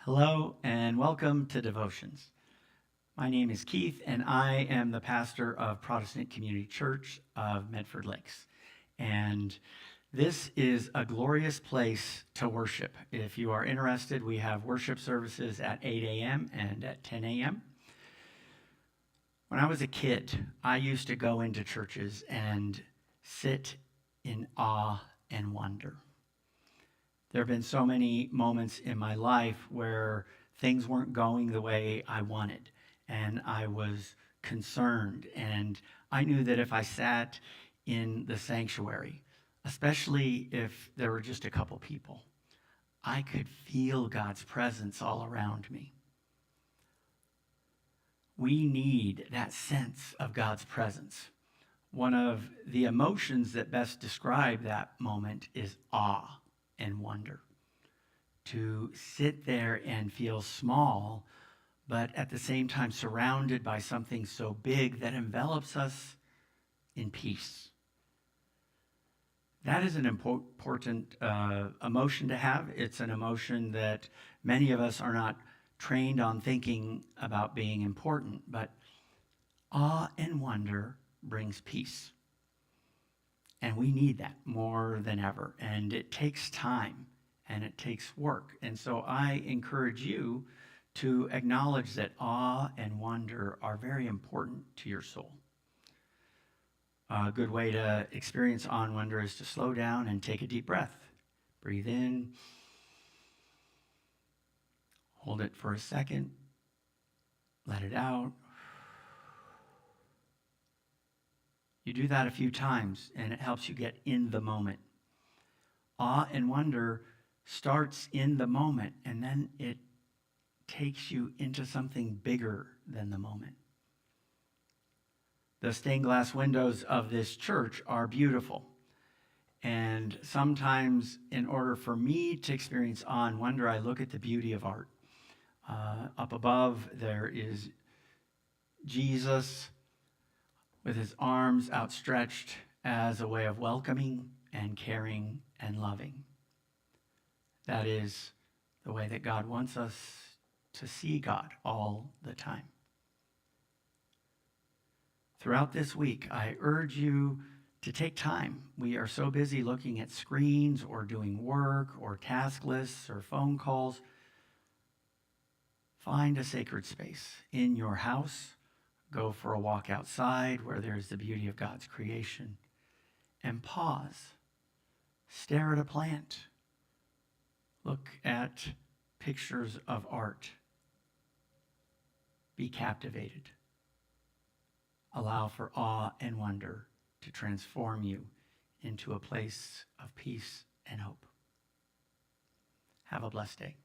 Hello and welcome to Devotions. My name is Keith and I am the pastor of Protestant Community Church of Medford Lakes. And this is a glorious place to worship. If you are interested, we have worship services at 8 a.m. and at 10 a.m. When I was a kid, I used to go into churches and sit in awe and wonder. There have been so many moments in my life where things weren't going the way I wanted, and I was concerned. And I knew that if I sat in the sanctuary, especially if there were just a couple people, I could feel God's presence all around me. We need that sense of God's presence. One of the emotions that best describe that moment is awe and wonder. To sit there and feel small, but at the same time surrounded by something so big that envelops us in peace. That is an important emotion to have. It's an emotion that many of us are not trained on thinking about being important, but awe and wonder brings peace. And we need that more than ever. And it takes time and it takes work. And so I encourage you to acknowledge that awe and wonder are very important to your soul. A good way to experience awe and wonder is to slow down and take a deep breath. Breathe in. Hold it for a second. Let it out. You do that a few times, and it helps you get in the moment. Awe and wonder starts in the moment, and then it takes you into something bigger than the moment. The stained glass windows of this church are beautiful. And sometimes, in order for me to experience awe and wonder, I look at the beauty of art. Up above, there is Jesus with his arms outstretched as a way of welcoming and caring and loving. That is the way that God wants us to see God all the time. Throughout this week, I urge you to take time. We are so busy looking at screens or doing work or task lists or phone calls. Find a sacred space in your house. Go for a walk outside where there's the beauty of God's creation. And pause. Stare at a plant. Look at pictures of art. Be captivated. Allow for awe and wonder to transform you into a place of peace and hope. Have a blessed day.